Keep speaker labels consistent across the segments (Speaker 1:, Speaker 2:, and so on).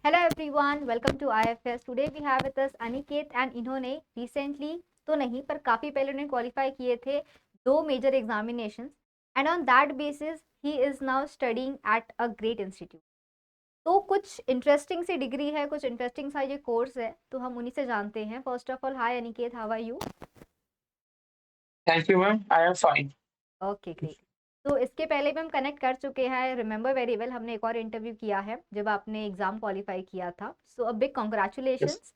Speaker 1: Hello everyone, welcome to IFS. Today we have with us Aniket and इन्होंने recently तो नहीं पर काफ़ी पहले उन्होंने क्वालिफाई किए थे दो major examinations and on that basis he is now studying at a great institute. तो कुछ इंटरेस्टिंग सी डिग्री है, कुछ इंटरेस्टिंग सा ये कोर्स है, तो हम उन्हीं से जानते हैं। First of all, hi Aniket, how are you?
Speaker 2: Thank you, ma'am. I am fine.
Speaker 1: Okay, great. तो इसके पहले भी हम कनेक्ट कर चुके हैं, रिमेंबर वेरी वेल। हमने एक और इंटरव्यू किया है जब आपने एग्जाम क्वालिफाई किया था। सो अ बिग
Speaker 2: Yes.
Speaker 1: कॉन्ग्रेचुलेशंस।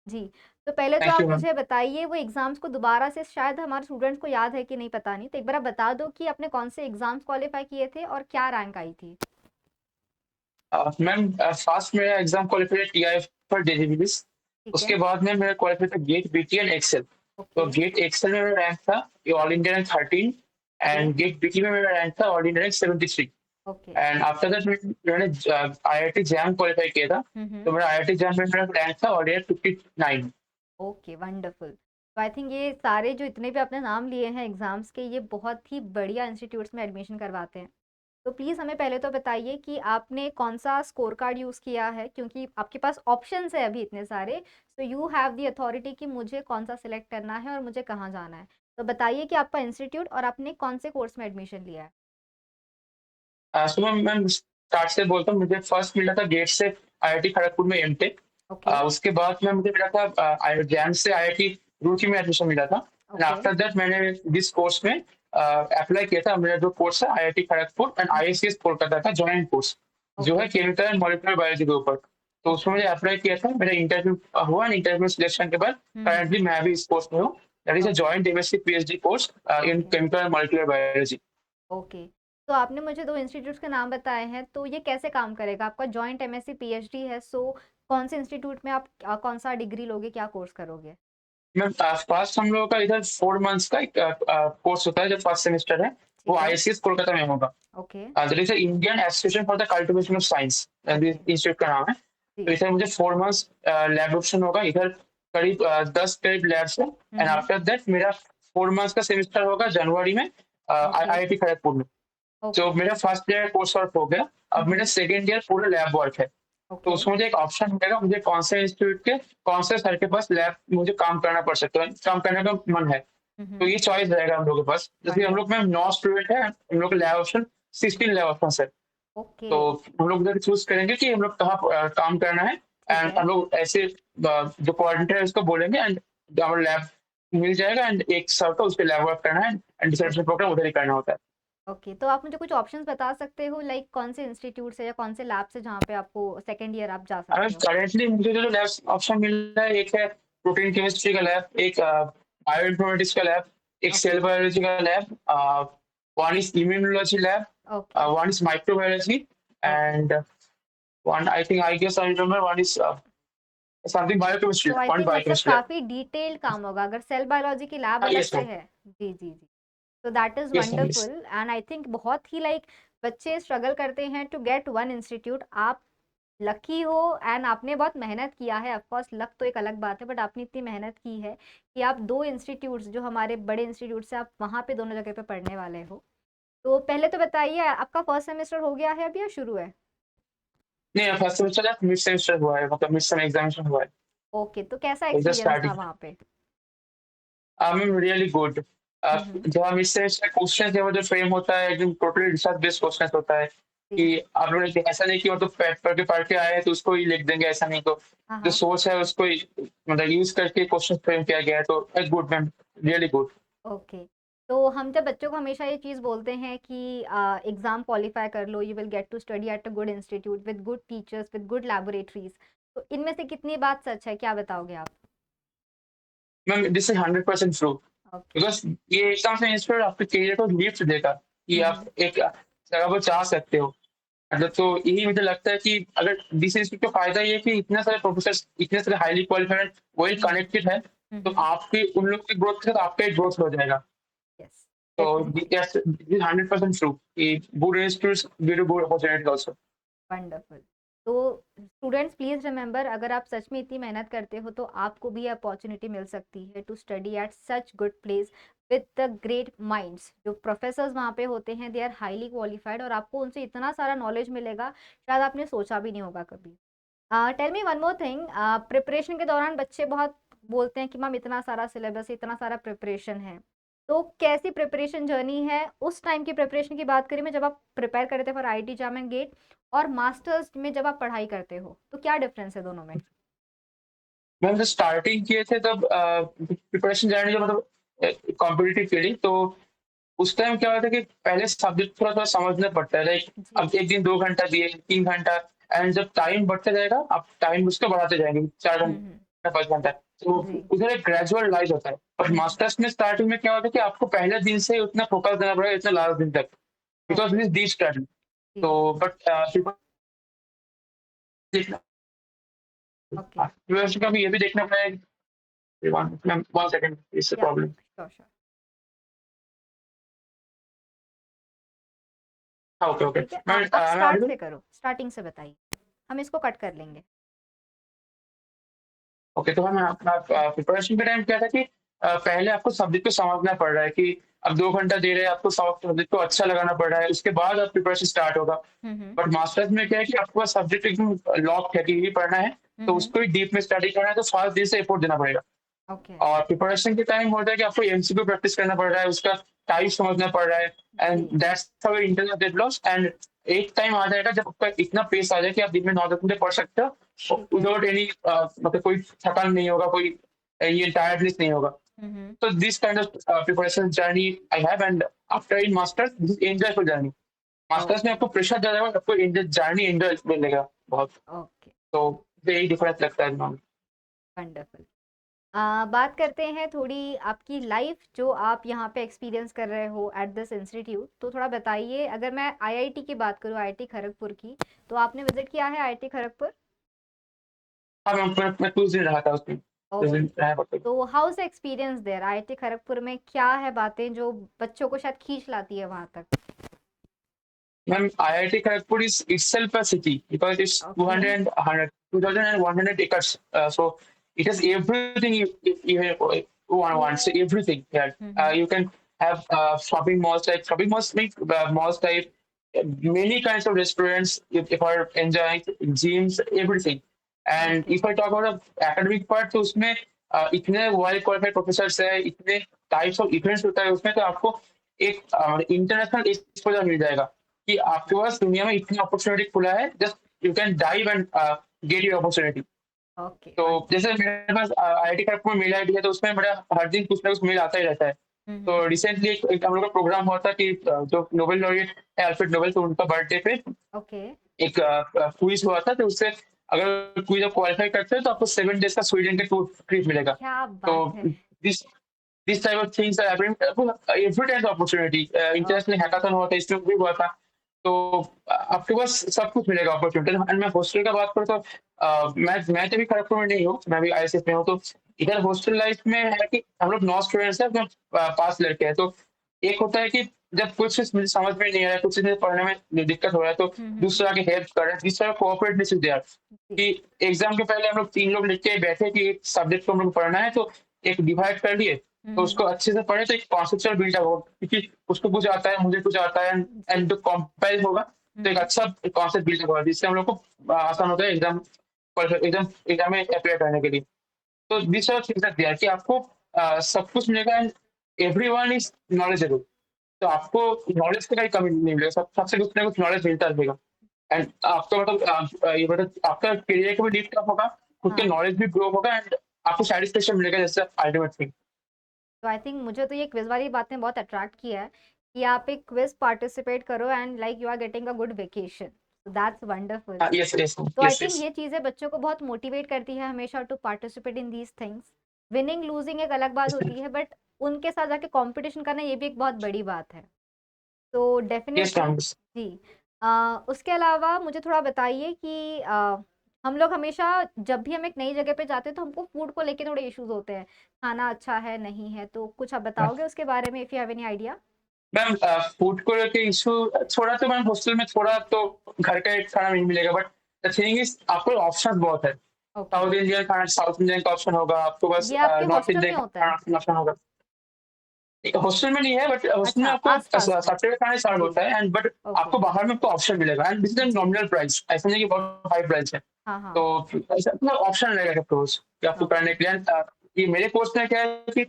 Speaker 1: जी। तो पहले तो
Speaker 2: Thank you,
Speaker 1: आप
Speaker 2: ma'am.
Speaker 1: मुझे बताइए, वो एग्जाम्स को दोबारा से, शायद हमारे स्टूडेंट्स को याद है कि नहीं पता नहीं, तो एक बार आप बता दो कि आपने कौन से एग्जाम्स क्वालिफाई किए थे और क्या रैंक आई थी।
Speaker 2: मैम फर्स्ट मेरा एग्जाम क्वालिफाई टीआई पर डिलीवरीज।
Speaker 1: ठीक है।
Speaker 2: उसके बाद में मेरा क्वालिफाई था गेट बीटी एंड एक्सेल। तो
Speaker 1: ओके।
Speaker 2: गेट एक्सेल में मेरा रैंक था all India rank 13
Speaker 1: okay.
Speaker 2: And GATE BT में मेरा रैंक था all India rank 73।
Speaker 1: Okay.
Speaker 2: And after that मैंने आईआईटी जैम क्वालिफाई किया था।
Speaker 1: हम्म।
Speaker 2: तो मेरा आईआईटी जैम में मेरा रैंक था ऑल इंडिया 59।
Speaker 1: Okay, wonderful. तो आई थिंक ये सारे जो इतने भी आपने नाम लिए हैं एग्जाम्स के, ये बहुत ही बढ़िया इंस्टीट्यूट्स में एडमिशन करवाते हैं। तो प्लीज़ हमें पहले तो बताइए कि आपने कौन सा स्कोर कार्ड यूज़ किया है, क्योंकि आपके पास ऑप्शंस है अभी इतने सारे। So you have the authority कि मुझे कौन सा सिलेक्ट करना है और मुझे कहाँ जाना है। तो बताइए कि आपका इंस्टीट्यूट और आपने कौन से कोर्स में एडमिशन लिया है।
Speaker 2: सो मैं स्टार्ट से बोलता हूँ। मुझे फर्स्ट मिला था गेट से आईआईटी खड़गपुर में एमटेक।
Speaker 1: ओके।
Speaker 2: उसके बाद में मुझे मिला था जैम से आईआईटी रूड़की में एडमिशन मिला था। And
Speaker 1: okay.
Speaker 2: आफ्टर दैट मैंने दिस कोर्स में अप्लाई किया था। मेरा जो कोर्स है आईआईटी खड़गपुर एंड आईएससीएस कोलकाता का जॉइंट कोर्स, जो
Speaker 1: ओके।
Speaker 2: है केमिकल एंड मॉलिक्यूलर बायोलॉजी के ऊपर। तो उसमें
Speaker 1: ओके।
Speaker 2: मुझे अप्लाई किया था। मेरा इंटरव्यू हुआ एंड इंटरव्यू सिलेक्शन के बाद
Speaker 1: हम्म।
Speaker 2: करंटली मैं भी इस कोर्स में हूँ। That is a
Speaker 1: okay.
Speaker 2: Joint MSc PhD course in
Speaker 1: okay.
Speaker 2: Chemical and molecular biology.
Speaker 1: Okay. तो आपने मुझे दो इंस्टीट्यूट्स के नाम बताए हैं, तो ये कैसे काम करेगा? आपका जॉइंट एमएससी पीएचडी है, सो कौन से इंस्टीट्यूट में आप कौन सा डिग्री लोगे, क्या कोर्स करोगे?
Speaker 2: मैम फर्स्ट हम लोगों का इधर 4 मंथ्स का एक कोर्स होता है जो फर्स्ट सेमेस्टर है। वो
Speaker 1: ठीक है।
Speaker 2: आईएससीएस कोलकाता में होगा।
Speaker 1: Okay.
Speaker 2: That is Indian association for the cultivation of science,
Speaker 1: okay.
Speaker 2: Institute का नाम है। तो
Speaker 1: जी।
Speaker 2: इधर मुझे 4 मंथ्स लैब ऑप्शन होगा। इधर करीब 10 करीब लैब्स है। And
Speaker 1: hmm.
Speaker 2: आफ्टर दैट मेरा 4 मंथ्स का सेमेस्टर होगा जनवरी में
Speaker 1: ओके।
Speaker 2: आईआईटी खड़गपुर में। तो
Speaker 1: ओके।
Speaker 2: मेरा फर्स्ट ईयर कोर्स वर्क हो गया। अब मेरा
Speaker 1: हम्म।
Speaker 2: सेकेंड ईयर पूरा लैब वर्क है। तो
Speaker 1: ओके।
Speaker 2: उसमें मुझे एक ऑप्शन मिलेगा, मुझे कौन से इंस्टीट्यूट के कौन से सर के पास लैब मुझे काम करना पड़ सकता है, काम करने का मन है। तो
Speaker 1: हम्म।
Speaker 2: ये चॉइस रहेगा हम लोग के पास। जैसे हम लोग में
Speaker 1: वंडरफुल।
Speaker 2: 9 स्टूडेंट है, हम लोग का लैब ऑप्शन 16 लैब ऑप्शन है।
Speaker 1: ओके।
Speaker 2: तो हम लोग उधर चूज करेंगे कि हम लोग कहाँ काम करना है।
Speaker 1: ठीक
Speaker 2: एंड
Speaker 1: है।
Speaker 2: हम लोग ऐसे जो कोऑर्डिनेटर है उसको बोलेंगे एंड हमारा लैब मिल जाएगा। एंड एक सर को उस पर लैब वर्क करना है एंड डिसर्टेशन
Speaker 1: ओके।
Speaker 2: प्रोग्राम उधर ही करना होता है।
Speaker 1: ओके, तो आप मुझे कुछ ऑप्शंस बता सकते हो, लाइक कौन से इंस्टीट्यूट से या कौन से लैब से जहाँ पे आपको सेकेंड ईयर आप जा
Speaker 2: अगर
Speaker 1: सकते हो?
Speaker 2: करेंटली मुझे जो लैब ऑप्शन मिल रहा है, एक है प्रोटीन केमिस्ट्री का लैब, एक बायो इन्फॉर्मेटिक्स का लैब, एक
Speaker 1: ओके।
Speaker 2: सेल बायोलॉजी का lab, one is immunology lab,
Speaker 1: okay.
Speaker 2: one is microbiology,
Speaker 1: okay.
Speaker 2: and one I think I guess I remember one is something biochemistry.
Speaker 1: तो आई
Speaker 2: One
Speaker 1: think मतलब
Speaker 2: biochemistry.
Speaker 1: काफी detailed काम होगा अगर cell biology की lab अलग
Speaker 2: Yes,
Speaker 1: से
Speaker 2: ma'am.
Speaker 1: है। जी जी जी। तो that is
Speaker 2: Yes, ma'am. Yes.
Speaker 1: Wonderful and I think बहुत ही लाइक बच्चे स्ट्रगल करते हैं टू गेट वन इंस्टीट्यूट। आप लकी हो एंड आपने बहुत मेहनत किया है। ऑफ कोर्स लक तो एक अलग बात है, बट आपने इतनी मेहनत की है कि आप दो इंस्टीट्यूट्स जो हमारे बड़े इंस्टीट्यूट्स हैं, आप वहाँ पे दोनों जगह पे पढ़ने वाले हो। तो पहले तो बताइए, आपका फर्स्ट सेमेस्टर हो गया है अभी या शुरू है?
Speaker 2: नहीं, फर्स्ट सेमेस्टर है, मिड सेमेस्टर हुआ है, मतलब मिड सेम एग्जामिनेशन हुआ है।
Speaker 1: ओके, तो कैसा
Speaker 2: जस्ट
Speaker 1: एक्सपीरियंस था
Speaker 2: स्टार्टिंग।
Speaker 1: वहाँ पे?
Speaker 2: I am really good.
Speaker 1: Hmm.
Speaker 2: जब हम मिड सेमेस्टर क्वेश्चन है वो जो फ्रेम होता है एकदम टोटली रिसर्च बेस्ड क्वेश्चन होता है कि
Speaker 1: जी।
Speaker 2: आप लोगों ने ऐसा नहीं कि मतलब पढ़ के आए हैं तो उसको ही लिख देंगे, ऐसा नहीं। तो
Speaker 1: हाँ
Speaker 2: जो
Speaker 1: हाँ।
Speaker 2: सोर्स है उसको ही मतलब यूज करके क्वेश्चन फ्रेम किया गया है। तो it's good ma'am, really good.
Speaker 1: Okay. तो हम जब बच्चों को हमेशा ये चीज़ बोलते हैं कि एग्ज़ाम क्वालिफाई कर लो, you will get to study at a good institute with good teachers with good laboratories, तो इनमें से कितनी बात सच है, क्या बताओगे आप?
Speaker 2: Ma'am this is 100% true.
Speaker 1: Okay.
Speaker 2: Because ये एकदम से इंस्टीट्यूट आपके करियर को लिफ्ट देगा कि आप
Speaker 1: हम्म।
Speaker 2: एक जगह पर जा सकते हो। मतलब तो यही मुझे लगता है कि अगर दिस इंस्टीट्यूट का फायदा ये है कि इतने सारे प्रोफेसर्स, इतने सारे हाइली क्वालिफाइड वेल
Speaker 1: हम्म।
Speaker 2: कनेक्टेड है। तो
Speaker 1: हम्म।
Speaker 2: आपके उन लोग की ग्रोथ के साथ आपका ही ग्रोथ हो जाएगा।
Speaker 1: यस,
Speaker 2: तो
Speaker 1: डेफिनेटली।
Speaker 2: दिस इज 100% ट्रू कि good institutes give good opportunities also.
Speaker 1: Wonderful. तो स्टूडेंट्स प्लीज रिमेंबर, अगर आप सच में इतनी मेहनत करते हो तो आपको भी अपॉर्चुनिटी मिल सकती है to study at such good place with the great minds. जो प्रोफेसर्स वहाँ पे होते हैं, दे आर हाईली क्वालिफाइड और आपको उनसे इतना सारा नॉलेज मिलेगा, शायद आपने सोचा भी नहीं होगा कभी। Tell me one more thing, preparation के दौरान बच्चे बहुत बोलते हैं कि मैम इतना सारा सिलेबस, इतना सारा प्रिपरेशन है। तो कैसी प्रिपरेशन जर्नी है? उस टाइम की प्रिपरेशन की बात करें मैं, जब आप प्रिपेयर कर रहे थे for IIT JAM and GATE, और मास्टर्स में जब आप पढ़ाई करते हो, तो क्या डिफरेंस है दोनों में?
Speaker 2: मैम जब स्टार्टिंग किए थे तब प्रिपरेशन जर्नी जो मतलब कॉम्पिटिटिव के लिए, तो उस टाइम क्या होता है कि पहले सब्जेक्ट थोड़ा-थोड़ा समझना पड़ता है। लाइक
Speaker 1: जी।
Speaker 2: अब 1 दिन 2 घंटा दिए, 3 घंटा, एंड जब टाइम बढ़ता जाएगा, आप टाइम उसका बढ़ाते जाएँगे, 4
Speaker 1: हुँ।
Speaker 2: घंटा, 5 घंटा। तो
Speaker 1: जी।
Speaker 2: उधर एक ग्रेजुअल राइज़ होता है। और
Speaker 1: हुँ, हुँ।
Speaker 2: मास्टर्स में स्टार्टिंग में क्या होता है कि आपको पहले दिन से उतना फोकस देना पड़ेगा, इतना लास्ट दिन तक, because
Speaker 1: okay.
Speaker 2: This deep study.
Speaker 1: जी।
Speaker 2: तो बट देखना
Speaker 1: ओके।
Speaker 2: प्रिपरेशन का भी ये भी देखना पड़ेगा। 1 सेकंड, इट्स अ
Speaker 1: या
Speaker 2: प्रॉब्लम।
Speaker 1: Sure, sure.
Speaker 2: हाँ, ओके, ओके।
Speaker 1: ठीक है, आप
Speaker 2: मैं
Speaker 1: स्टार्ट
Speaker 2: ऑडिबल?
Speaker 1: से करो, स्टार्टिंग से बताइए। हम इसको कट कर लेंगे।
Speaker 2: ओके, तो हम अपना प्रिपरेशन के टाइम क्या था कि पहले आपको सब्जेक्ट को समझना पड़ रहा है कि अब 2 घंटा दे रहे हैं, आपको सब्जेक्ट को अच्छा लगाना पड़ रहा है, उसके बाद अब प्रिपरेशन स्टार्ट होगा।
Speaker 1: हुँ, हुँ।
Speaker 2: बट मास्टर्स में क्या है कि आपके पास सब्जेक्ट एकदम लॉक है कि ये पढ़ना है,
Speaker 1: हुँ,
Speaker 2: तो
Speaker 1: हुँ।
Speaker 2: उसको ही डीप में स्टडी करना है, तो फर्स्ट डे से एफर्ट देना पड़ेगा।
Speaker 1: ओके।
Speaker 2: और प्रिपरेशन के टाइम होता है कि आपको एमसीक्यू प्रैक्टिस करना पड़ रहा है, उसका टाइप समझना पड़ रहा है, एंड
Speaker 1: जी।
Speaker 2: That's how internal develops. And एक टाइम आ जाएगा जब आपका इतना पेस आ जाए कि आप दिन में 9-10 घंटे पढ़ सकते हो
Speaker 1: ठीक है।
Speaker 2: विदाउट एनी मतलब कोई थकान नहीं होगा, कोई ये टायर्डनेस नहीं होगा।
Speaker 1: हुँ, हुँ।
Speaker 2: So this kind of preparation journey I have, and after in masters this is enjoyable journey. Masters में
Speaker 1: ओके,
Speaker 2: आपको प्रेशर ज़्यादा होगा, आपको जर्नी एंजॉय मिलेगा बहुत।
Speaker 1: ओके।
Speaker 2: तो यही डिफरेंस लगता है इसमें।
Speaker 1: वंडरफुल। बात करते हैं थोड़ी आपकी लाइफ जो आप यहाँ पे एक्सपीरियंस कर रहे हो एट दिस इंस्टीट्यूट, तो थोड़ा बताइए। अगर मैं आईआईटी की बात करूँ, आईआईटी खड़गपुर की, तो आपने विजिट किया है आईआईटी खड़गपुर?
Speaker 2: हाँ, मैं कुछ दिन रहा था उसमें, कुछ
Speaker 1: ओके।
Speaker 2: दिन रहा पड़ता है।
Speaker 1: तो how is experience there? IIT Kharagpur में क्या है बातें जो बच्चों को शायद खींच लाती है वहां तक?
Speaker 2: Ma'am IIT Kharagpur is itself a city because it's
Speaker 1: okay.
Speaker 2: 2,100 acres. So it has everything you want. So everything here.
Speaker 1: Hmm.
Speaker 2: You can have shopping malls like malls type, many kinds of restaurants if are enjoying gyms, everything. And
Speaker 1: okay.
Speaker 2: if I talk about the academic part, तो उसमें इतने well qualified professors है, इतने types of events होता है उसमें, तो आपको एक इंटरनेशनल एक्सपोजर मिल जाएगा कि आपके पास दुनिया में इतनी अपॉर्चुनिटी खुला है, just you can dive and get your opportunity.
Speaker 1: Okay.
Speaker 2: तो जैसे मेरे पास आईआईटी खड़गपुर में मेल आईडी है, तो उसमें मेरा हर दिन कुछ ना कुछ मेल आता ही रहता है।
Speaker 1: हम्म।
Speaker 2: तो रिसेंटली एक हम लोग का प्रोग्राम हुआ था कि जो नोबेल लॉरिएट है अल्फ्रेड नोबेल, तो उनका बर्थडे पे
Speaker 1: ओके।
Speaker 2: एक क्विज हुआ था, तो उससे अगर क्विज आप क्वालिफाई करते हैं तो आपको 7 डेज का स्वीडन का टूर ट्रिप मिलेगा।
Speaker 1: क्या
Speaker 2: तो
Speaker 1: बात है!
Speaker 2: This this type of things are happening every time opportunity. International
Speaker 1: okay.
Speaker 2: Hackathon हुआ था, इसमें भी हुआ था। तो आपके पास सब कुछ मिलेगा अपॉर्चुनिटी। एंड मैं हॉस्टल का बात करूँ तो मैं तो अभी खड़गपुर में नहीं हूँ, मैं भी आईएसएफ में हूँ। तो इधर हॉस्टल लाइफ में है कि हम लोग 9 स्टूडेंट्स हैं, अपने 5 लड़के हैं। तो एक होता है कि जब कुछ चीज़ मुझे समझ में नहीं आ रहा है, कुछ चीज़ें पढ़ने में दिक्कत हो रहा है, तो
Speaker 1: हम्म।
Speaker 2: दूसरा आके हेल्प कर रहे हैं, तीसरा कोऑपरेटनेस इज़ देयर।
Speaker 1: जी।
Speaker 2: कि एग्ज़ाम के पहले हम लोग 3 लोग लिख के बैठे कि एक सब्जेक्ट को हम लोग पढ़ना है, तो एक डिवाइड कर लिए, तो
Speaker 1: हम्म।
Speaker 2: उसको अच्छे से पढ़े, तो एक कॉन्सेप्चुअल बिल्डअप हो, क्योंकि उसको कुछ आता है, मुझे कुछ आता है,
Speaker 1: जी।
Speaker 2: एंड जो कंपाइल होगा, तो एक
Speaker 1: हम्म।
Speaker 2: अच्छा कॉन्सेप्ट बिल्डअप होगा, जिससे हम लोग को आसान होता है एग्ज़ाम में अपियर करने के लिए। तो this are things are there कि आपको सब कुछ मिलेगा, एंड एवरीवन इज़ नॉलेजेबल। तो आपको नॉलेज की कहीं कमी नहीं मिलेगा, सबसे कुछ ना कुछ नॉलेज मिलता रहेगा। एंड आपका मतलब ये मतलब आपका करियर को भी लिफ्ट अप होगा, खुद का
Speaker 1: हाँ।
Speaker 2: नॉलेज भी ग्रो होगा, एंड आपको सैटिस्फैक्शन मिलेगा, जैसे अल्टीमेट थिंग।
Speaker 1: तो आई थिंक मुझे तो ये क्विज वाली बातें बहुत अट्रैक्ट किया है कि आप एक क्विज पार्टिसिपेट करो and like you are getting a good vacation. That's wonderful.
Speaker 2: Yes, yes,
Speaker 1: तो आई
Speaker 2: यस,
Speaker 1: थिंक
Speaker 2: यस।
Speaker 1: ये चीज़ें बच्चों को बहुत मोटिवेट करती है हमेशा to participate in these things. Winning losing एक अलग बात होती है, बट उनके साथ जाके कंपटीशन करना ये भी एक बहुत बड़ी बात है। तो
Speaker 2: यस
Speaker 1: डेफिनेटली।
Speaker 2: मैम।
Speaker 1: जी। उसके अलावा मुझे थोड़ा बताइए कि हम लोग हमेशा जब भी हम एक नई जगह पे जाते हैं तो हमको फूड को लेके थोड़े इश्यूज होते हैं, खाना अच्छा है नहीं है, तो कुछ आप बताओगे उसके बारे में, if you have any idea?
Speaker 2: Ma'am food को लेके इशू थोड़ा, तो मैम हॉस्टल में थोड़ा तो घर का एक खाना नहीं मिलेगा, बट द थिंग इज आपको ऑप्शन बहुत है।
Speaker 1: ओके।
Speaker 2: साउथ इंडियन का ऑप्शन होगा, आपको बस
Speaker 1: ये आपके
Speaker 2: नॉर्थ
Speaker 1: हॉस्टल
Speaker 2: इंडियन
Speaker 1: में
Speaker 2: का
Speaker 1: होता है?
Speaker 2: खाना ऑप्शन होगा। हॉस्टल में नहीं है, बट हॉस्टल में
Speaker 1: अच्छा,
Speaker 2: आपको
Speaker 1: आस-पास में।
Speaker 2: सैटरडे खाना स्टार्ट
Speaker 1: जी,
Speaker 2: होता है, एंड बट
Speaker 1: ओके।
Speaker 2: आपको बाहर में आपको ऑप्शन मिलेगा, एंड दिस इज
Speaker 1: जी।
Speaker 2: नॉमिनल प्राइस, ऐसा नहीं कि बहुत हाई प्राइस है।
Speaker 1: हाँ,
Speaker 2: तो
Speaker 1: हाँ।
Speaker 2: ऐसा मतलब ऑप्शन रहेगा कोर्स कि आपको
Speaker 1: ओके।
Speaker 2: करने के लिए, ये मेरे कोर्स में क्या है कि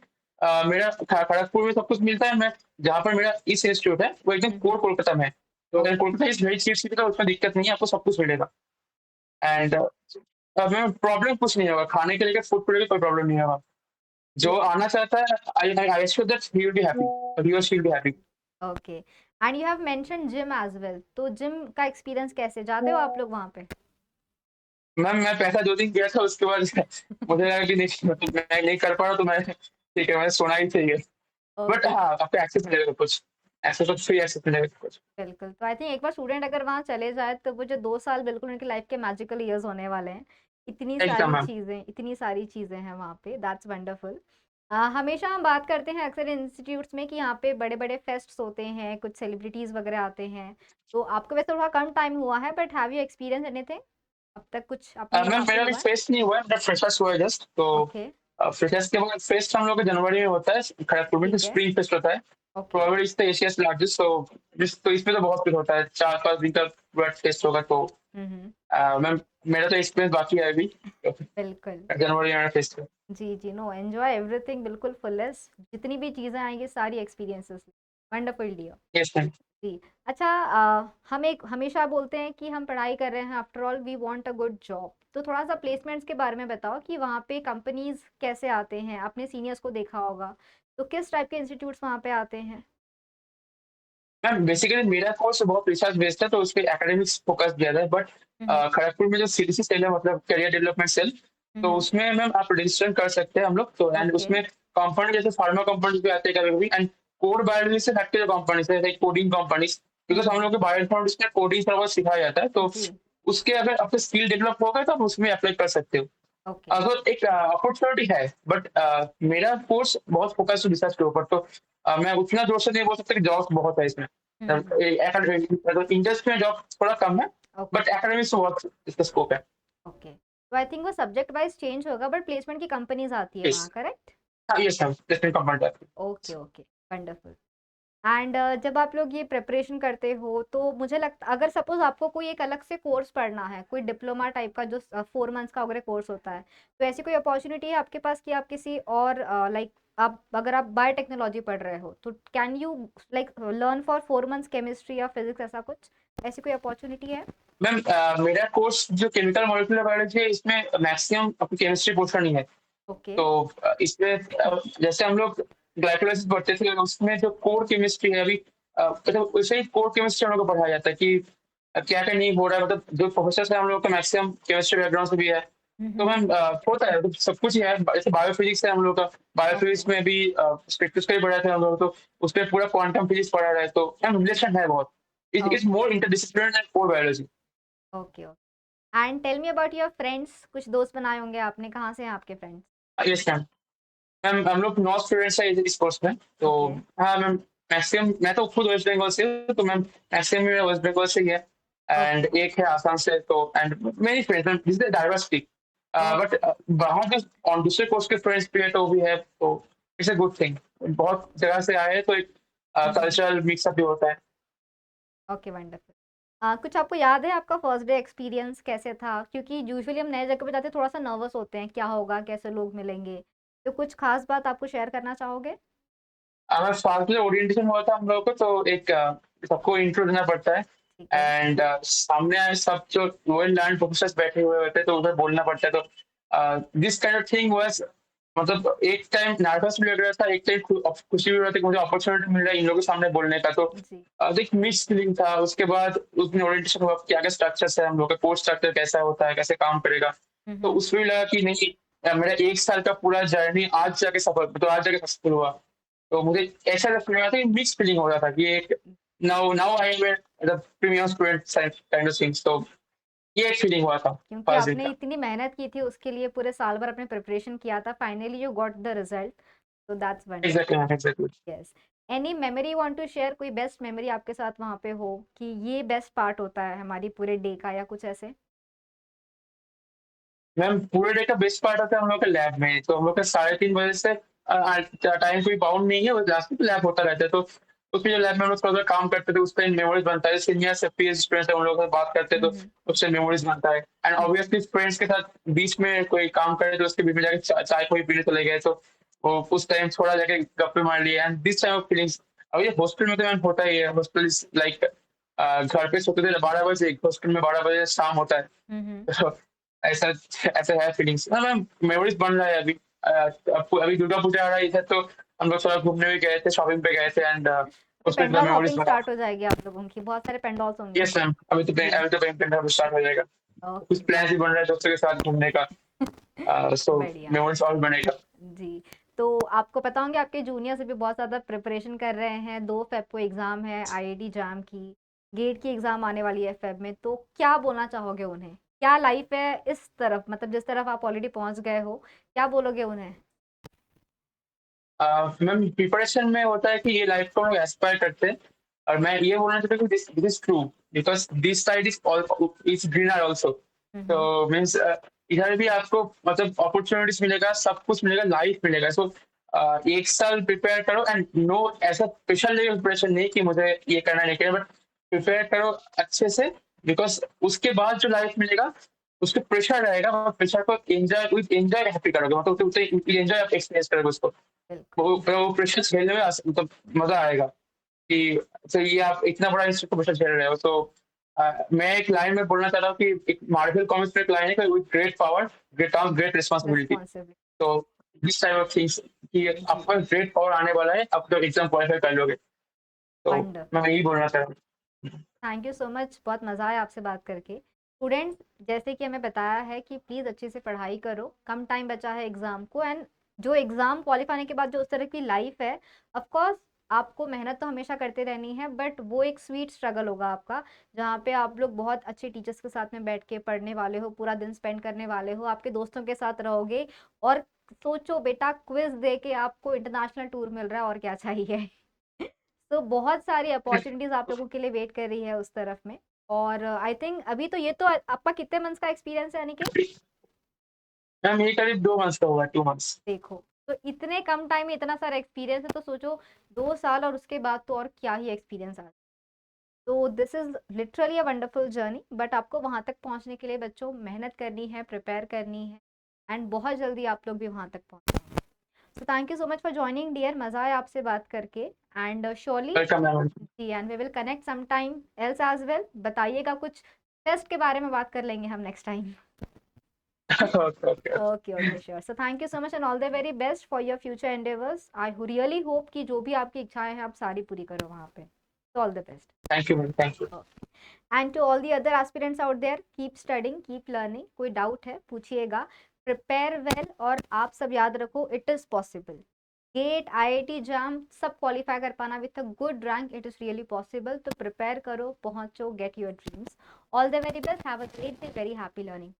Speaker 2: मेरा खड़गपुर में सब कुछ मिलता है। मैं जहाँ पर मेरा ईस्ट इंस्टीट्यूट है वो एकदम
Speaker 1: हुँ,
Speaker 2: कोर
Speaker 1: हुँ।
Speaker 2: कोलकाता में है। तो अगर
Speaker 1: okay,
Speaker 2: Kolkata is very cheap city, तो उसमें दिक्कत नहीं है, आपको सब कुछ मिलेगा। एंड मैं प्रॉब्लम कुछ नहीं होगा खाने के लिए, फूड को लेके कोई प्रॉब्लम नहीं होगा। जो
Speaker 1: ग्रेट।
Speaker 2: आना चाहता है, I assure that he will be happy, he और she will be happy.
Speaker 1: Okay. And you have mentioned gym as well, तो जिम का एक्सपीरियंस कैसे? जाते हो आप लोग वहाँ पे?
Speaker 2: मैम मैं पहला 2 दिन गया था, उसके बाद मुझे लगा कि नहीं, मतलब मैं नहीं कर पा रहा, तो मैं ठीक है, मैंने सोना ही चाहिए। बट
Speaker 1: ओके,
Speaker 2: हाँ, आपको एक्सेस मिलेगा सब कुछ। एक्सेस तो फ्री एक्सेस मिलेगा सब कुछ।
Speaker 1: बिल्कुल। तो आई थिंक एक बार स्टूडेंट अगर वहाँ चले जाए तो वो जो 2 साल बिल्कुल उनकी लाइफ के मैजिकल ईयर्स होने वाले हैं।
Speaker 2: एकदम मैम।
Speaker 1: इतनी सारी चीज़ें हैं वहाँ पे, दैट्स वंडरफुल। हमेशा हम बात करते हैं अक्सर इंस्टीट्यूट्स में कि यहाँ पे बड़े-बड़े फेस्ट्स होते हैं, कुछ सेलिब्रिटीज़ वगैरह आते हैं। तो आपको वैसे थोड़ा कम टाइम हुआ है, but have you experience anything? अब तक कुछ आपने
Speaker 2: मैम
Speaker 1: वहाँ पे
Speaker 2: मेरा अभी
Speaker 1: हुआ है?
Speaker 2: फेस्ट नहीं हुआ है, मेरा फ्रेशर्स हुआ है जस्ट। तो
Speaker 1: ओके,
Speaker 2: फ्रेशर्स के बाद फेस्ट हम लोग का जनवरी में होता है, खड़गपुर में, तो
Speaker 1: ठीक है।
Speaker 2: स्प्रिंग फेस्ट होता है।
Speaker 1: Okay,
Speaker 2: probably it's the Asia's largest. तो इसमें तो बहुत कुछ होता है, 4-5 दिन का पूरा फेस्ट होगा। तो
Speaker 1: हुँ, हुँ।
Speaker 2: मैम मेरा तो एक्सपीरियंस बाकी है अभी, तो
Speaker 1: बिल्कुल।
Speaker 2: जनवरी में मेरा फेस्ट है।
Speaker 1: जी, जी। नो, एन्जॉय एवरीथिंग बिल्कुल फुलेस्ट, जितनी भी चीज़ें आएँगी सारी experiences. Wonderful dear.
Speaker 2: Yes ma'am.
Speaker 1: जी। अच्छा, हम एक हमेशा बोलते हैं कि हम पढ़ाई कर रहे हैं, after all we want a good job. तो थोड़ा-सा प्लेसमेंट्स के बारे में बताओ कि वहाँ पे कंपनीज़ कैसे आते हैं? आपने सीनियर्स को देखा होगा, तो किस टाइप के इंस्टीट्यूट्स वहाँ पे आते हैं?
Speaker 2: मैम बेसिकली मेरा कोर्स बहुत रिसर्च बेस्ड है, तो उसपे एकेडमिक्स फोकस ज़्यादा है। बट
Speaker 1: हुँ, हुँ।
Speaker 2: खड़गपुर में जो सीडीसी सेल है, मतलब करियर डेवलपमेंट सेल,
Speaker 1: हुँ,
Speaker 2: तो
Speaker 1: हुँ।
Speaker 2: उसमें मैम आप रजिस्ट्रेशन कर सकते हैं हम लोग। तो एंड
Speaker 1: ओके।
Speaker 2: उसमें कंपनी जैसे फार्मा कंपनीज भी आते हैं कभी-कभी, एंड कोर बायोलॉजी से हटके जो कंपनीज है, like coding companies,
Speaker 1: hmm,
Speaker 2: because हम
Speaker 1: हुँ।
Speaker 2: लोग के बायोइन्फॉर्मेटिक्स में कोडिंग थोड़ा बहुत सिखाया जाता है। तो
Speaker 1: जी,
Speaker 2: उसके अगर आपका स्किल डेवलप होगा, तो आप उसमें अप्लाई कर सकते हो।
Speaker 1: ओके।
Speaker 2: अगर एक अपॉर्चुनिटी है, बट मेरा कोर्स बहुत फोकस है रिसर्च के ऊपर। तो मैं उतना जोर से नहीं बोल सकता कि जॉब्स बहुत है इसमें।
Speaker 1: हुँ, हुँ।
Speaker 2: इंडस्ट्री में जॉब थोड़ा कम है,
Speaker 1: ओके,
Speaker 2: बट एकेडमिक्स में बहुत इसका स्कोप है।
Speaker 1: ओके। तो आई थिंक वो सब्जेक्ट वाइज़ चेंज होगा, बट प्लेसमेंट की कंपनीज़ आती है
Speaker 2: यस।
Speaker 1: वहाँ, करेक्ट?
Speaker 2: हाँ, yes ma'am, different compartment.
Speaker 1: Okay, okay. Wonderful. And जब आप लोग ये प्रिपरेशन करते हो तो मुझे लगता अगर सपोज आपको कोई एक अलग से कोर्स पढ़ना है, कोई डिप्लोमा टाइप का जो 4 मंथ्स का अगर कोर्स होता है, तो ऐसी कोई अपॉर्चुनिटी है आपके पास कि आप किसी और लाइक आप अगर आप बायोटेक्नोलॉजी पढ़ रहे हो तो can you like learn for 4 months chemistry या फिजिक्स, ऐसा कुछ ऐसी कोई अपॉर्चुनिटी है?
Speaker 2: मैम मेरा कोर्स जो केमिकल मॉलिक्यूलर बायोलॉजी है, इसमें मैक्सिमम आपकी केमिस्ट्री पोर्शन ही है।
Speaker 1: ओके।
Speaker 2: तो इसमें जैसे हम लोग ग्लाइकोलाइसिस पढ़ते थे, उसमें जो कोर केमिस्ट्री है अभी, मतलब वैसे ही कोर केमिस्ट्री हम लोग को पढ़ाया जाता है कि क्या-क्या नहीं हो रहा है, मतलब जो प्रोफेसर्स हैं हम लोग का मैक्सिमम केमिस्ट्री बैकग्राउंड से भी है। तो
Speaker 1: हम्म।
Speaker 2: मैम होता है, तो सब कुछ ही है। जैसे बायोफिजिक्स है हम लोग का,
Speaker 1: ओके,
Speaker 2: बायोफिजिक्स में भी स्पेक्ट्रोस्कोपी पढ़ा था हम लोग, तो उसमें पूरा क्वांटम फिजिक्स पढ़ा रहा है। तो मैम रिलेशन है बहुत। It's
Speaker 1: okay,
Speaker 2: more interdisciplinary than core biology.
Speaker 1: Okay, okay. And tell me about your friends, कुछ दोस्त बनाए होंगे आपने, कहाँ से हैं आपके फ्रेंड्स?
Speaker 2: Yes ma'am. मैम हम लोग 9 स्टूडेंट्स हैं इस कोर्स में। तो
Speaker 1: ओके।
Speaker 2: हाँ मैम, मैक्सिमम मैं तो खुद वेस्ट बंगाल से हूँ, तो मैम मैक्सिमम मेरा वेस्ट बंगाल से ही है। एंड
Speaker 1: ओके,
Speaker 2: एक है आसाम से। तो and many friends ma'am, this is diversity. But
Speaker 1: okay.
Speaker 2: बाहर जो और दूसरे कोर्स के फ्रेंड्स भी है, तो भी है। तो इट्स अ गुड थिंग। बहुत जगह से आए हैं, तो एक
Speaker 1: हम्म।
Speaker 2: कल्चरल मिक्सअप भी होता है।
Speaker 1: Okay, wonderful. कुछ आपको याद है आपका फर्स्ट डे एक्सपीरियंस कैसे था? क्योंकि यूजुअली हम नए जगह पे जाते हैं थोड़ा-सा नर्वस होते हैं, क्या होगा, कैसे लोग मिलेंगे? तो कुछ खास बात आपको शेयर करना चाहोगे?
Speaker 2: हमारा फास्ट में ओरिएंटेशन हुआ था हम लोगों को, तो एक सबको इंट्रो देना पड़ता है।
Speaker 1: ठीक है।
Speaker 2: एंड सामने सब जो वेल लर्न्ड प्रोफेसर्स बैठे हुए होते हैं, तो उधर बोलना पड़ता है। तो this kind of thing was, मतलब एक टाइम नर्वस भी लग रहा था, एक टाइम खुशी भी हो रही थी कि मुझे अपॉर्च्युनिटी मिल रहा है इन लोगों के सामने बोलने का। तो
Speaker 1: जी।
Speaker 2: एक मिक्स्ड फीलिंग था। उसके बाद उस दिन ओरिएंटेशन हुआ, क्या-क्या स्ट्रक्चर्स है हम लोग का, कोर्स स्ट्रक्चर कैसा होता है, कैसे काम करेगा।
Speaker 1: हुँ,
Speaker 2: तो
Speaker 1: हुँ।
Speaker 2: उसमें भी लगा कि नहीं, मेरा 1 साल का पूरा जर्नी आज जाके सक्सेसफुल हुआ। तो मुझे ऐसा फील हो रहा था कि मिक्स फीलिंग हो रहा था कि एक now now I am the premium student kind of things. तो ये एक फीलिंग हुआ था
Speaker 1: क्योंकि
Speaker 2: फर्स्ट दिन
Speaker 1: आपने
Speaker 2: का।
Speaker 1: इतनी मेहनत की थी उसके लिए, पूरे साल भर आपने प्रिपरेशन किया था, finally you got the result, so that's
Speaker 2: exactly
Speaker 1: wonderful.
Speaker 2: Ma'am, exactly.
Speaker 1: Yes. Any memory you want to share, कोई बेस्ट मेमोरी आपके साथ वहाँ पे हो कि ये बेस्ट पार्ट होता है हमारी पूरे डे का या कुछ ऐसे?
Speaker 2: मैम पूरे डे का बेस्ट पार्ट होता है हम लोग के लैब में। तो हम लोग का 3:30 बजे से टाइम कोई बाउंड नहीं है, वो लास्ट में लैब होता रहता है। तो उसमें जो लैब में हम लोग थोड़ा काम करते थे, उससे मेमोरीज बनता है। सीनियर्स पीएच स्टूडेंट्स उन लोगों से बात करते हैं,
Speaker 1: हुँ,
Speaker 2: तो
Speaker 1: हुँ।
Speaker 2: उससे मेमोरीज बनता है। एंड
Speaker 1: हुँ,
Speaker 2: ऑब्वियसली फ्रेंड्स के साथ बीच में कोई काम करे तो उसके बीच में जाके चाय कोई पीने चले गए, तो वो उस टाइम थोड़ा जाके गप्पे मार लिए। And this time of feelings अब ये हॉस्टल में तो मैम होता ही है। हॉस्टल इज लाइक घर पे सोते थे 12 बजे, हॉस्टल में 12 बजे शाम होता है।
Speaker 1: हुँ, हुँ।
Speaker 2: तो ऐसा ऐसा है फीलिंग्स। हाँ मैम, मेमोरीज बन रहा है अभी। अभी दुर्गा पूजा आ रही है, तो हम लोग थोड़ा घूमने भी गए थे, शॉपिंग पे गए थे। एंड
Speaker 1: तो
Speaker 2: उसमें थोड़ा
Speaker 1: पेंडॉल
Speaker 2: मेमोरीज
Speaker 1: हॉपिंग
Speaker 2: बना।
Speaker 1: स्टार्ट हो जाएगी आप लोगों की, बहुत सारे पेंडॉल्स होंगे।
Speaker 2: यस मैम,
Speaker 1: जी,
Speaker 2: अभी तो बैंक स्टार्ट हो जाएगा। कुछ
Speaker 1: ओके,
Speaker 2: प्लान भी बन रहा है दोस्तों के साथ घूमने का। सो
Speaker 1: बढ़िया।
Speaker 2: मेमोरीज और बनेगा।
Speaker 1: जी, तो आपको पता होंगे आपके जूनियर्स भी बहुत ज़्यादा प्रिपरेशन कर रहे हैं, 2 फ़ेब को एग्ज़ाम है आईआईटी जैम की, गेट की एग्ज़ाम आने वाली है फ़ेब में, तो क्या बोलना चाहोगे उन्हें? क्या लाइफ़ है इस तरफ, मतलब जिस तरफ आप ऑलरेडी पहुँच गए हो, क्या बोलोगे उन्हें?
Speaker 2: मैम, प्रिपरेशन में होता है कि ये लाइफ को हम लोग एस्पायर करते हैं। और मैं ये बोलना चाहता हूँ कि this this true, because this side is all is greener also.
Speaker 1: हुँ,
Speaker 2: तो
Speaker 1: हुँ,
Speaker 2: मीन्स इधर भी आपको मतलब अपॉर्चुनिटीज मिलेगा, सब कुछ मिलेगा, लाइफ मिलेगा। सो एक साल प्रिपेयर करो। एंड नो ऐसा स्पेशल लेवल प्रिपरेशन नहीं कि मुझे ये करना नहीं करना, बट प्रिपेयर करो अच्छे से। बिकॉज उसके बाद जो लाइफ मिलेगा, उसके प्रेशर रहेगा, और प्रेशर को एंजॉय विद एंजॉय हैप्पी करोगे, मतलब उसे एंजॉय एक्सपीरियंस करोगे उसको।
Speaker 1: बिल्कुल।
Speaker 2: वो प्रेशर झेलने में मतलब मजा आएगा कि अच्छा ये आप इतना बड़ा इंस्टीट्यूट का प्रेशर झेल रहे हो। तो मैं एक लाइन में बोलना चाह रहा हूँ कि एक मार्वल कॉमिक्स में एक लाइन है कि with great power great responsibility.
Speaker 1: Responsibility
Speaker 2: तो दिस टाइप ऑफ थिंग्स कि
Speaker 1: जी,
Speaker 2: आपका ग्रेट पावर आने वाला है, आप तो एग्जाम क्वालिफाई कर लोगे। तो मैं
Speaker 1: वंडरफुल।
Speaker 2: यही बोलना चाह रहा हूँ।
Speaker 1: थैंक यू सो मच, बहुत मज़ा आया आपसे बात करके। स्टूडेंट्स, जैसे कि हमें बताया है कि प्लीज़ अच्छे से पढ़ाई करो, कम टाइम बचा है एग्ज़ाम को, एंड जो एग्ज़ाम क्वालिफाई होने के बाद जो उस तरह की लाइफ है, ऑफ कोर्स आपको मेहनत तो हमेशा करते रहनी है, बट वो एक स्वीट स्ट्रगल होगा आपका, जहाँ पे आप लोग बहुत अच्छे टीचर्स के साथ में बैठ के पढ़ने वाले हो, पूरा दिन स्पेंड करने वाले हो, आपके दोस्तों के साथ रहोगे, और सोचो बेटा, क्विज दे के आपको इंटरनेशनल टूर मिल रहा है, और क्या चाहिए। तो बहुत सारी अपॉर्चुनिटीज आप लोगों के लिए वेट कर रही है उस तरफ में। और आई थिंक अभी तो ये तो आपका कितने मंथ्स का एक्सपीरियंस है अनिकेत?
Speaker 2: मैम ये करीब 2 मंथ्स का हुआ, 2 मंथ्स।
Speaker 1: देखो, तो इतने कम टाइम में इतना सारा एक्सपीरियंस है, तो सोचो 2 साल और उसके बाद तो और क्या ही एक्सपीरियंस आ। तो this is literally a wonderful journey, but आपको वहां तक पहुंचने के लिए बच्चों मेहनत करनी है, प्रिपेयर करनी है, एंड बहुत जल्दी आप लोग भी वहां तक पहुंचेंगे। So thank you so much for joining, dear. मज़ा आया आपसे बात करके, एंड surely
Speaker 2: वेलकम मैम।
Speaker 1: जी, and we will connect some time else as well. बताइएगा कुछ टेस्ट के बारे में, बात कर लेंगे हम next time.
Speaker 2: Okay okay.
Speaker 1: Okay okay, sure. So thank you so much and all the very best for your future endeavours. I really hope कि जो भी आपकी इच्छाएं हैं आप सारी पूरी करो वहाँ पे। All the best.
Speaker 2: Thank you ma'am, thank you.
Speaker 1: And to all the other aspirants out there, keep studying, keep learning. कोई डाउट है पूछिएगा, प्रिपेयर वेल, और आप सब याद रखो, it is possible. GATE, IIT JAM सब क्वालिफाई कर पाना with a good rank, it is really possible. तो प्रिपेयर करो, पहुंचो, get your dreams. All the very best, have a great day, very happy learning.